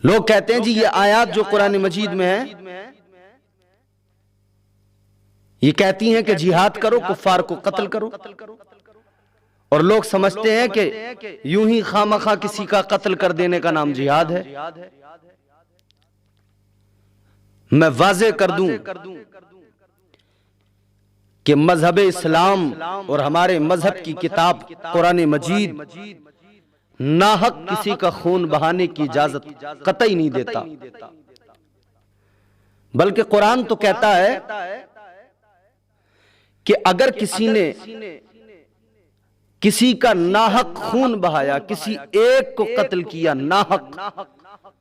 لوگ کہتے ہیں جی یہ آیات جو قرآن مجید میں ہیں یہ کہتی ہیں کہ جہاد کرو، کفار کو قتل کرو، اور لوگ سمجھتے ہیں کہ یوں ہی خامخواہ کسی کا قتل کر دینے کا نام جہاد ہے۔ میں واضح کر دوں کہ مذہب اسلام اور ہمارے مذہب کی کتاب قرآن مجید ناحق کسی کا خون بہانے کی اجازت قطعی نہیں دیتا، بلکہ قرآن تو کہتا ہے کہ اگر کسی نے کسی کا ناحق خون بہایا، کسی ایک کو قتل کیا ناحق،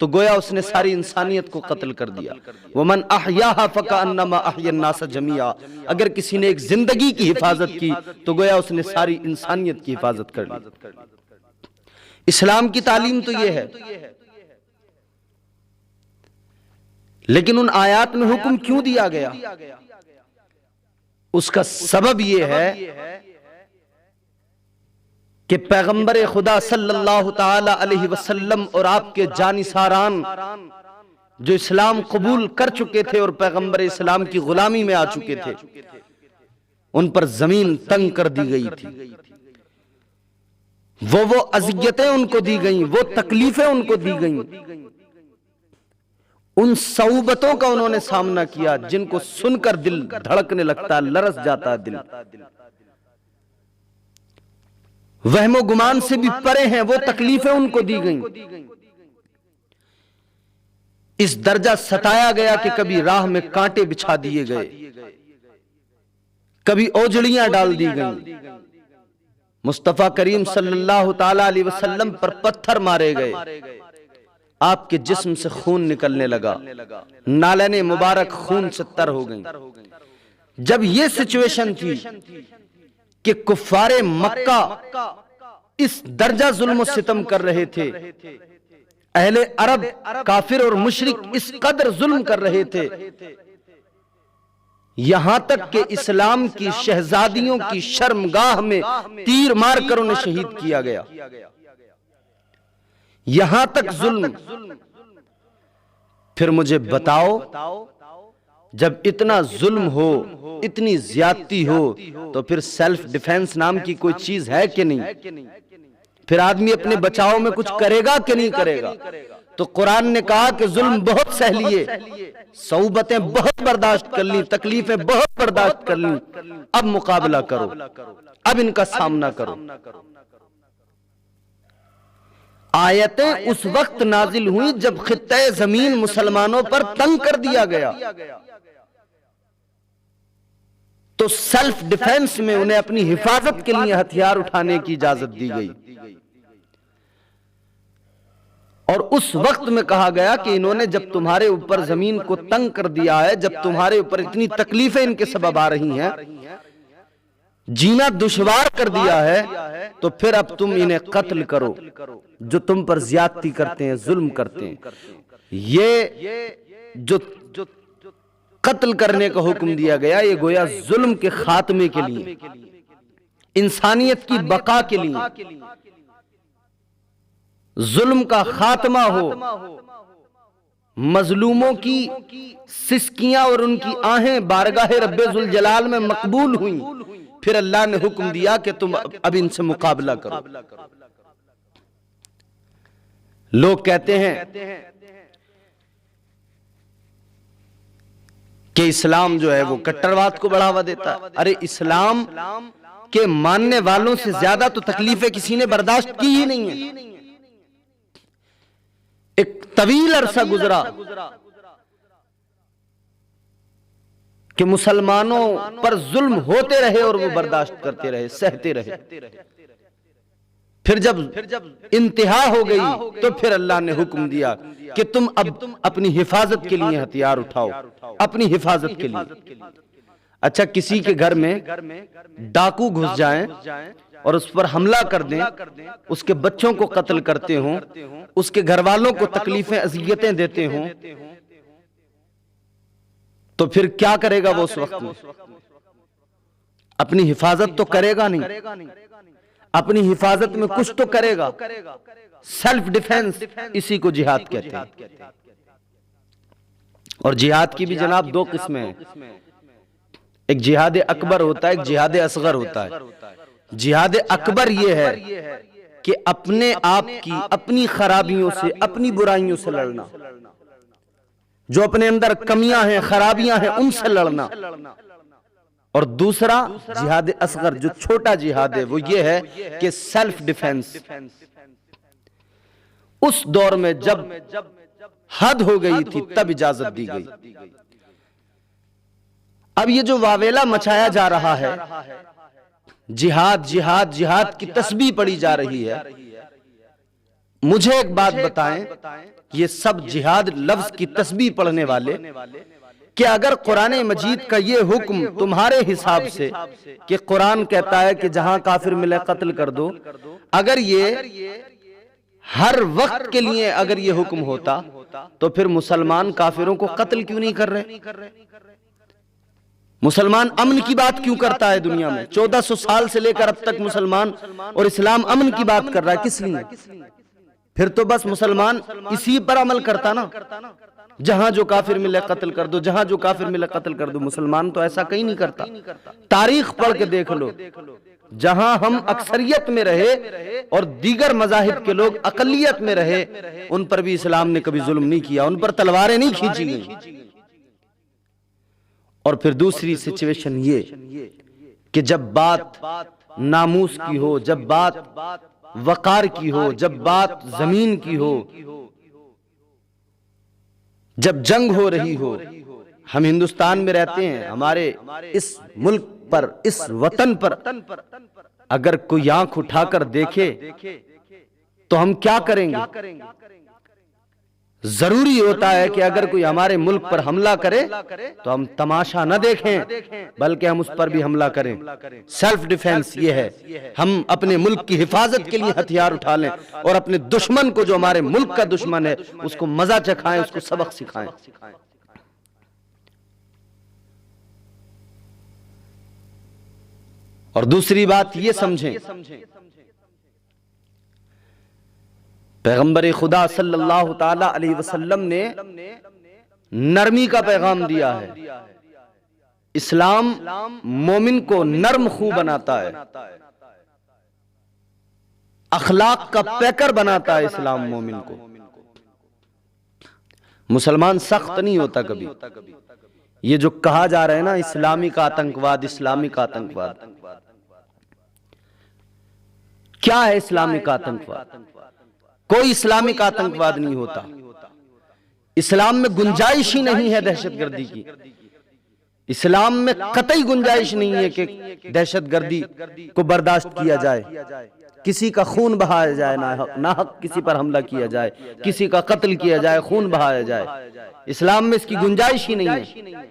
تو گویا اس نے ساری انسانیت کو قتل کر دیا۔ وَمَنْ أَحْيَاهَا فَكَأَنَّمَا أَحْيَا النَّاسَ جَمِيعًا، اگر کسی نے ایک زندگی کی حفاظت کی تو گویا اس نے ساری انسانیت کی حفاظت کر لی۔ اسلام کی تعلیم تو یہ ہے، لیکن ان آیات میں حکم کیوں دیا گیا؟ اس کا سبب یہ ہے کہ پیغمبر خدا صلی اللہ تعالی علیہ وسلم اور آپ کے جانثاران جو اسلام قبول کر چکے تھے اور پیغمبر اسلام کی غلامی میں آ چکے تھے، ان پر زمین تنگ کر دی گئی تھی، وہ اذیتیں ان کو دی گئیں، وہ تکلیفیں ان کو دی گئیں، ان صعوبتوں کا انہوں نے سامنا کیا جن کو سن کر دل دھڑکنے لگتا، لرز جاتا دل۔ وہم و گمان سے بھی پرے ہیں، وہ تکلیفیں ان کو دی گئیں۔ اس درجہ ستایا گیا کہ کبھی راہ میں کانٹے بچھا دیے گئے، کبھی اوجڑیاں ڈال دی گئیں، مصطفیٰ کریم صلی اللہ تعالی علیہ وسلم پر پتھر مارے گئے، آپ کے جسم سے خون نکلنے لگا، نالین مبارک خون سے تر ہو گئیں۔ جب یہ سچویشن تھی کہ کفار مکہ اس درجہ ظلم و ستم کر رہے تھے، اہل عرب کافر اور مشرک اس قدر ظلم کر رہے تھے، یہاں تک کہ اسلام کی شہزادیوں کی شرمگاہ میں تیر مار کر انہیں شہید کیا گیا، یہاں تک ظلم۔ پھر مجھے بتاؤ، جب اتنا ظلم ہو، اتنی زیادتی ہو، تو پھر سیلف ڈیفینس نام کی کوئی چیز ہے کہ نہیں؟ پھر آدمی اپنے بچاؤ میں کچھ کرے گا کہ نہیں کرے گا؟ تو قرآن نے کہا کہ ظلم بہت سہ لیے، صعوبتیں بہت برداشت کر لیں، تکلیفیں بہت برداشت کر لیں، اب مقابلہ کرو، اب ان کا سامنا کرو۔ آیتیں اس وقت نازل ہوئیں جب خطہ زمین مسلمانوں پر تنگ کر دیا گیا، تو سیلف ڈیفینس میں انہیں اپنی حفاظت کے لیے ہتھیار اٹھانے کی اجازت دی گئی، اور اس وقت میں کہا گیا کہ انہوں نے جب تمہارے اوپر زمین کو تنگ کر دیا ہے، جب تمہارے اوپر اتنی تکلیفیں ان کے سبب آ رہی ہیں، جینا دشوار کر دیا ہے، تو پھر اب تم انہیں قتل کرو جو تم پر زیادتی کرتے ہیں، ظلم کرتے ہیں۔ یہ جو قتل کرنے کا حکم دیا گیا، یہ گویا ظلم کے خاتمے کے لیے، انسانیت کی بقا کے لیے، ظلم کا خاتمہ ہو، مظلوموں کی سسکیاں اور ان کی آہیں بارگاہ رب ذوالجلال میں مقبول ہوئیں، پھر اللہ نے حکم دیا کہ تم اب ان سے مقابلہ کرو۔ لوگ کہتے ہیں کہ اسلام جو ہے وہ کٹرواد کو بڑھاوا دیتا ہے۔ ارے اسلام کے ماننے والوں سے زیادہ تو تکلیفیں کسی نے برداشت کی ہی نہیں ہیں۔ ایک طویل عرصہ گزرا کہ مسلمانوں پر ظلم ہوتے رہے اور وہ برداشت کرتے رہے، سہتے رہے۔ پھر جب انتہا ہو گئی تو پھر اللہ نے حکم دیا کہ تم اب اپنی حفاظت کے لیے ہتھیار اٹھاؤ، اپنی حفاظت کے لیے۔ اچھا، کسی کے گھر میں ڈاکو گھس جائیں اور اس پر حملہ کر دیں، اس کے بچوں کو قتل کرتے ہوں، اس کے گھر والوں کو تکلیفیں اذیتیں دیتے ہوں، تو پھر کیا کرے گا وہ اس وقت میں؟ اپنی حفاظت تو کرے گا نہیں، اپنی حفاظت میں کچھ تو کرے گا۔ سیلف ڈیفense، اسی کو جہاد کہتے ہیں۔ اور جہاد کی بھی جناب دو قسمیں ہیں، ایک جہاد اکبر ہوتا ہے، ایک جہاد اصغر ہوتا ہے۔ جہاد اکبر یہ ہے کہ اپنے آپ کی، اپنی خرابیوں سے، اپنی برائیوں سے لڑنا، جو اپنے اندر کمیاں ہیں، خرابیاں ہیں، ان سے لڑنا۔ اور دوسرا جہاد اصغر جو چھوٹا جہاد ہے، وہ یہ ہے کہ سیلف ڈیفense۔ اس دور میں جب حد ہو گئی تھی تب اجازت دی گئی۔ اب یہ جو واویلا مچایا جا رہا ہے، جہاد جہاد جہاد کی تسبیح پڑھی جا رہی ہے، مجھے ایک بات بتائیں، یہ سب جہاد لفظ کی تسبیح پڑھنے والے، کہ اگر قرآن مجید کا یہ حکم تمہارے حساب سے کہ قرآن کہتا ہے کہ جہاں کافر ملے قتل کر دو، اگر یہ ہر وقت کے لیے اگر یہ حکم ہوتا تو پھر مسلمان کافروں کو قتل کیوں نہیں کر رہے؟ مسلمان امن کی بات کیوں کرتا ہے دنیا میں؟ 1400 سال سے لے کر اب تک مسلمان اور اسلام امن کی بات کر رہا ہے، کس لیے؟ پھر تو بس مسلمان اسی پر عمل کرتا نا، جہاں جو کافر ملے قتل کر دو، جہاں جو کافر ملے قتل کر دو۔ مسلمان تو ایسا کہیں نہیں کرتا۔ تاریخ پڑھ کے دیکھ لو، جہاں ہم اکثریت میں رہے اور دیگر مذاہب کے لوگ اقلیت میں رہے، ان پر بھی اسلام نے کبھی ظلم نہیں کیا، ان پر تلواریں نہیں کھینچی گئیں۔ اور پھر دوسری سچویشن یہ کہ جب بات ناموس کی ہو، جب بات وقار کی ہو، جب بات زمین کی ہو، جب جنگ ہو رہی ہو، ہم ہندوستان میں رہتے ہیں، ہمارے اس ملک پر، اس وطن پر اگر کوئی آنکھ اٹھا کر دیکھے تو ہم کیا کریں گے؟ ضروری ہوتا ہے کہ اگر کوئی ہمارے ملک پر حملہ کرے تو ہم تماشا نہ دیکھیں بلکہ ہم اس پر بھی حملہ کریں۔ سیلف ڈیفense یہ ہے، ہم اپنے ملک کی حفاظت کے لیے ہتھیار اٹھا لیں اور اپنے دشمن کو، جو ہمارے ملک کا دشمن ہے، اس کو مزہ چکھائیں، اس کو سبق سکھائیں۔ اور دوسری بات یہ سمجھیں، پیغمبر خدا صلی اللہ تعالی علیہ وسلم نے نرمی کا پیغام دیا ہے۔ اسلام مومن کو نرم خو بناتا ہے، اخلاق کا پیکر بناتا ہے اسلام مومن کو۔ مسلمان سخت نہیں ہوتا کبھی۔ یہ جو کہا جا رہا ہے نا اسلامی کا آتنکواد، اسلامی کا آتنکواد، کیا ہے اسلامی کا آتنکواد؟ کوئی اسلامی کا آتنکواد نہیں ہوتا۔ اسلام میں گنجائش ہی نہیں ہے دہشت گردی کی۔ اسلام میں قطعی گنجائش نہیں ہے کہ دہشت گردی کو برداشت کیا جائے، کسی کا خون بہایا جائے، ناحق کسی پر حملہ کیا جائے، کسی کا قتل کیا جائے، خون بہایا جائے۔ اسلام میں اس کی گنجائش ہی نہیں ہے۔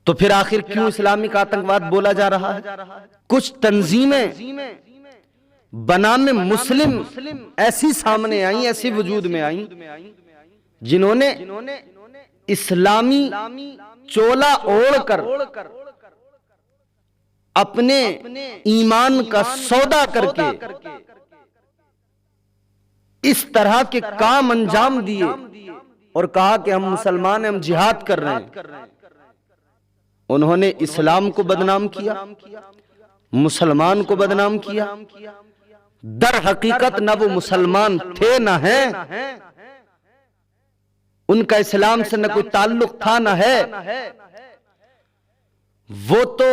تو پھر آخر کیوں اسلامی کا آتنکواد بولا جا رہا ہے؟ کچھ تنظیمیں بنام مسلم ایسی سامنے آئیں، ایسی وجود میں آئیں، جنہوں نے اسلامی چولا اوڑھ کر اپنے ایمان کا سودا کر کے اس طرح کے کام انجام دیے اور کہا کہ ہم مسلمان ہیں، ہم جہاد کر رہے ہیں۔ انہوں نے اسلام کو بدنام کیا، مسلمان کو بدنام کیا۔ در حقیقت نہ وہ مسلمان تھے نہ ہیں، ان کا اسلام سے نہ کوئی تعلق تھا نہ ہے۔ وہ تو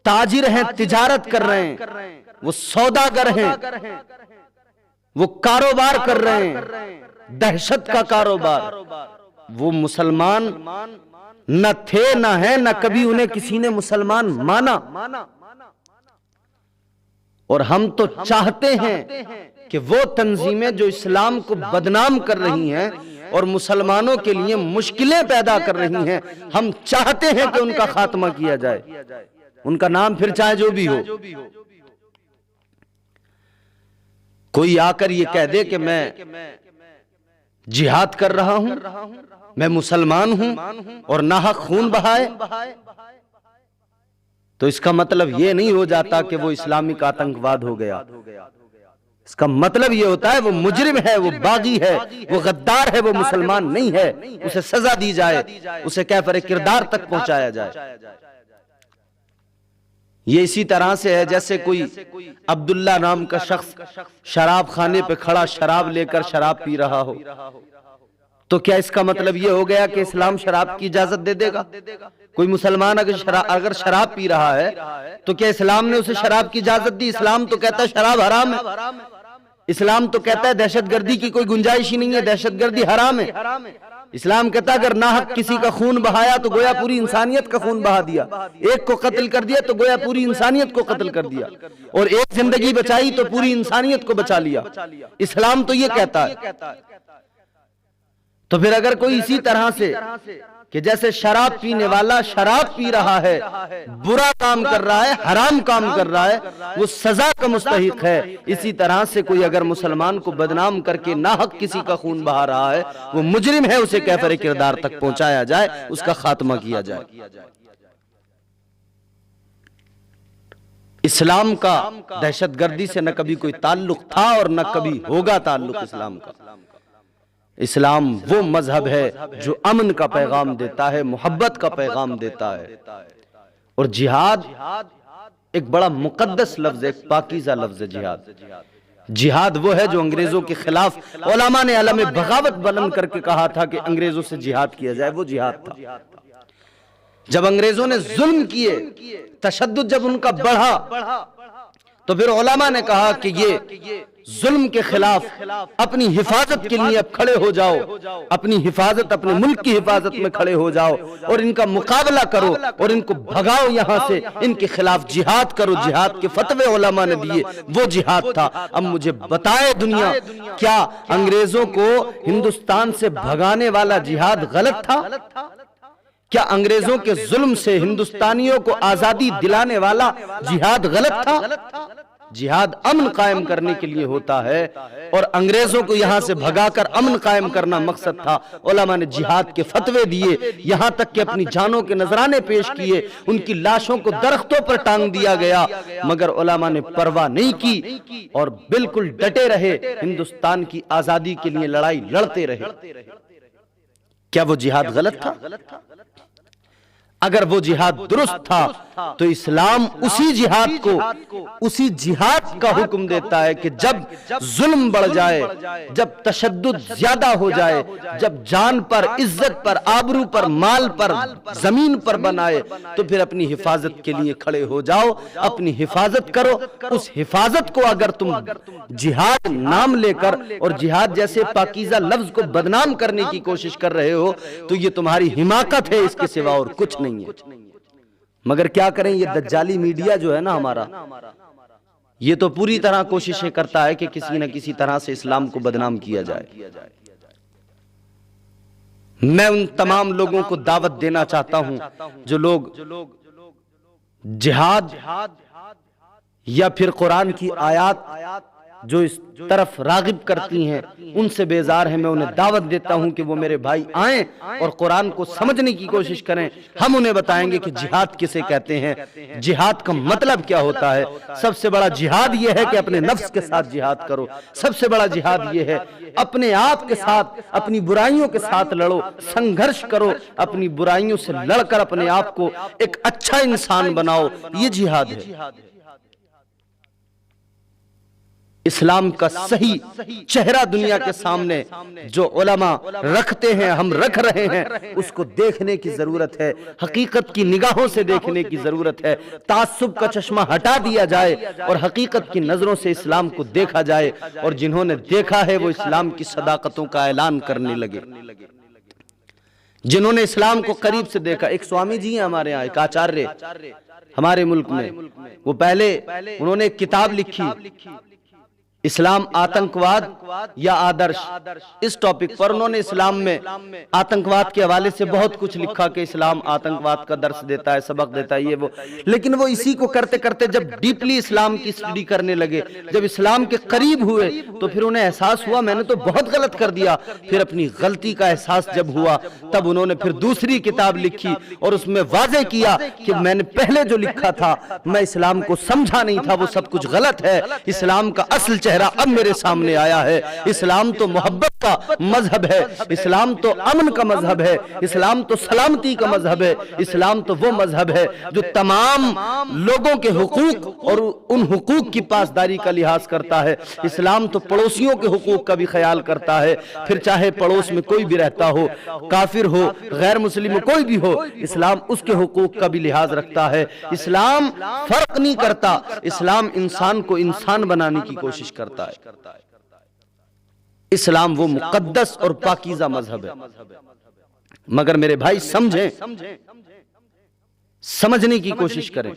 تاجر ہیں، تجارت کر رہے ہیں، وہ سوداگر ہیں، وہ کاروبار کر رہے ہیں، دہشت کا کاروبار۔ وہ مسلمان نہ تھے نہ ہیں، نہ کبھی انہیں کسی نے مسلمان مانا۔ اور ہم تو چاہتے ہیں کہ وہ تنظیمیں جو اسلام کو بدنام کر رہی ہیں اور مسلمانوں کے لیے مشکلیں پیدا کر رہی ہیں، ہم چاہتے ہیں کہ ان کا خاتمہ کیا جائے، ان کا نام پھر چاہے جو بھی ہو۔ کوئی آ کر یہ کہہ دے کہ میں جہاد کر رہا ہوں، میں مسلمان ہوں، اور ناحق خون بہائے، تو اس کا مطلب یہ نہیں ہو جاتا کہ وہ اسلامی کا آتنکواد ہو گیا۔ اس کا مطلب یہ ہوتا ہے وہ مجرم ہے، وہ باغی ہے، وہ غدار ہے، وہ مسلمان نہیں ہے، اسے سزا دی جائے، اسے کیفر کردار تک پہنچایا جائے۔ یہ اسی طرح سے ہے جیسے کوئی عبداللہ نام کا شخص شراب خانے پہ کھڑا شراب لے کر شراب پی رہا ہو، تو کیا اس کا مطلب یہ ہو گیا کہ اسلام شراب کی اجازت دے دے گا؟ کوئی مسلمان اگر شراب پی رہا ہے تو کیا اسلام نے اسے شراب کی اجازت دی؟ اسلام تو کہتا ہے شراب حرام ہے، اسلام تو کہتا ہے دہشت گردی کی کوئی گنجائش ہی نہیں ہے، دہشت گردی حرام ہے۔ اسلام کہتا ہے اگر ناحق کسی کا خون بہایا تو گویا پوری انسانیت کا خون بہا دیا، ایک کو قتل کر دیا تو گویا پوری انسانیت کو قتل کر دیا، اور ایک زندگی بچائی تو پوری انسانیت کو بچا لیا۔ اسلام تو یہ کہتا ہے۔ تو پھر اگر کوئی اسی طرح سے کہ جیسے شراب پینے والا شراب پی رہا ہے، برا کام کر رہا ہے، حرام کام کر رہا ہے، وہ سزا کا مستحق ہے، اسی طرح سے کوئی اگر مسلمان کو بدنام کر کے ناحق کسی کا خون بہا رہا ہے، وہ مجرم ہے، اسے کیفر کردار تک پہنچایا جائے، اس کا خاتمہ کیا جائے۔ اسلام کا دہشت گردی سے نہ کبھی کوئی تعلق تھا اور نہ کبھی ہوگا تعلق اسلام کا۔ اسلام وہ مذہب ہے جو امن کا پیغام دیتا ہے، محبت کا پیغام دیتا ہے، اور جہاد ایک بڑا مقدس لفظ ہے، ایک پاکیزہ لفظ ہے جہاد۔ جہاد وہ ہے جو انگریزوں کے خلاف علماء نے علم بغاوت بلند کر کے کہا تھا کہ انگریزوں سے جہاد کیا جائے، وہ جہاد تھا۔ جب انگریزوں نے ظلم کیے، تشدد جب ان کا بڑھا، تو پھر علماء نے کہا کہ یہ ظلم کے خلاف اپنی حفاظت کے لیے اب کھڑے ہو جاؤ، اپنی حفاظت، اپنے ملک کی حفاظت میں کھڑے ہو جاؤ اور ان کا مقابلہ کرو اور ان کو بھگاؤ یہاں سے، ان کے خلاف جہاد کرو۔ جہاد کے فتوے علماء نے دیے، وہ جہاد تھا۔ اب مجھے بتائے دنیا، کیا انگریزوں کو ہندوستان سے بھگانے والا جہاد غلط تھا؟ کیا انگریزوں کے ظلم سے ہندوستانیوں کو آزادی دلانے والا جہاد غلط تھا؟ جہاد امن قائم کرنے کے لیے ہوتا ہے، اور انگریزوں کو یہاں سے بھگا کر امن قائم کرنا مقصد تھا۔ علماء نے جہاد کے فتوے دیے، یہاں تک کہ اپنی جانوں کے نذرانے پیش کیے، ان کی لاشوں کو درختوں پر ٹانگ دیا گیا، مگر علماء نے پرواہ نہیں کی اور بالکل ڈٹے رہے، ہندوستان کی آزادی کے لیے لڑائی لڑتے رہے۔ کیا وہ جہاد غلط تھا؟ اگر وہ جہاد درست تھا تو اسلام اسی جہاد کا حکم دیتا ہے کہ جب ظلم بڑھ جائے، جب تشدد زیادہ ہو جائے، جب جان پر، عزت پر، آبرو پر، مال پر، زمین پر بنائے، تو پھر اپنی حفاظت کے لیے کھڑے ہو جاؤ، اپنی حفاظت کرو۔ اس حفاظت کو اگر تم جہاد نام لے کر اور جہاد جیسے پاکیزہ لفظ کو بدنام کرنے کی کوشش کر رہے ہو تو یہ تمہاری حماقت ہے، اس کے سوا اور کچھ نہیں ہے۔ مگر کیا کریں، یہ دجالی میڈیا جو ہے نا ہمارا، یہ تو پوری طرح کوششیں کرتا ہے کہ کسی نہ کسی طرح سے اسلام کو بدنام کیا جائے۔ میں ان تمام لوگوں کو دعوت دینا چاہتا ہوں جو لوگ جہاد یا پھر قرآن کی آیات جو اس طرف راغب کرتی ہیں ان سے بیزار ہیں، میں انہیں دعوت دیتا ہوں کہ وہ میرے بھائی آئیں اور قرآن کو سمجھنے کی کوشش کریں۔ ہم انہیں بتائیں گے کہ جہاد کسے کہتے ہیں، جہاد کا مطلب کیا ہوتا ہے۔ سب سے بڑا جہاد یہ ہے کہ اپنے نفس کے ساتھ جہاد کرو، سب سے بڑا جہاد یہ ہے اپنے آپ کے ساتھ، اپنی برائیوں کے ساتھ لڑو، سنگھرش کرو، اپنی برائیوں سے لڑ کر اپنے آپ کو ایک اچھا انسان بناؤ، یہ جہاد ہے۔ اسلام کا صحیح چہرہ دنیا کے سامنے جو علماء رکھتے ہیں، ہم رکھ رہے ہیں، اس کو دیکھنے کی ضرورت ہے، حقیقت کی نگاہوں سے دیکھنے کی ضرورت ہے، تعصب کا چشمہ ہٹا دیا جائے اور حقیقت کی نظروں سے اسلام کو دیکھا جائے، اور جنہوں نے دیکھا ہے وہ اسلام کی صداقتوں کا اعلان کرنے لگے۔ جنہوں نے اسلام کو قریب سے دیکھا، ایک سوامی جی ہیں ہمارے یہاں، ایک آچاریہ ہمارے ملک میں، وہ پہلے انہوں نے ایک کتاب لکھی، اسلام آتنکواد یا آدرش، اس ٹاپک پر انہوں نے اسلام میں آتنکواد کے حوالے سے بہت کچھ لکھا کہ اسلام آتنکواد کا درس دیتا ہے، سبق دیتا ہے، یہ وہ۔ لیکن وہ اسی کو کرتے کرتے جب ڈیپلی اسلام کی اسٹڈی کرنے لگے، جب اسلام کے قریب ہوئے تو پھر انہیں احساس ہوا میں نے تو بہت غلط کر دیا۔ پھر اپنی غلطی کا احساس جب ہوا تب انہوں نے پھر دوسری کتاب لکھی اور اس میں واضح کیا کہ میں نے پہلے جو لکھا تھا، میں اسلام کو سمجھا نہیں تھا، وہ سب کچھ غلط ہے، اسلام کا اصل چہرہ چہرہ اب میرے سامنے آیا ہے۔ اسلام تو محبت کا مذہب ہے، اسلام تو امن کا مذہب ہے، اسلام تو سلامتی کا مذہب ہے، اسلام تو وہ مذہب ہے جو تمام لوگوں کے حقوق اور ان حقوق کی پاسداری کا لحاظ کرتا ہے۔ اسلام تو پڑوسیوں کے حقوق کا بھی خیال کرتا ہے، پھر چاہے پڑوس میں کوئی بھی رہتا ہو، کافر ہو، غیر مسلم کوئی بھی ہو، اسلام اس کے حقوق کا بھی لحاظ رکھتا ہے۔ اسلام فرق نہیں کرتا، اسلام انسان کو انسان بنانے کی کوشش کرتا ہے۔ اسلام وہ مقدس اور پاکیزہ مذہب ہے۔ مگر میرے بھائی سمجھیں، سمجھنے کی کوشش کریں۔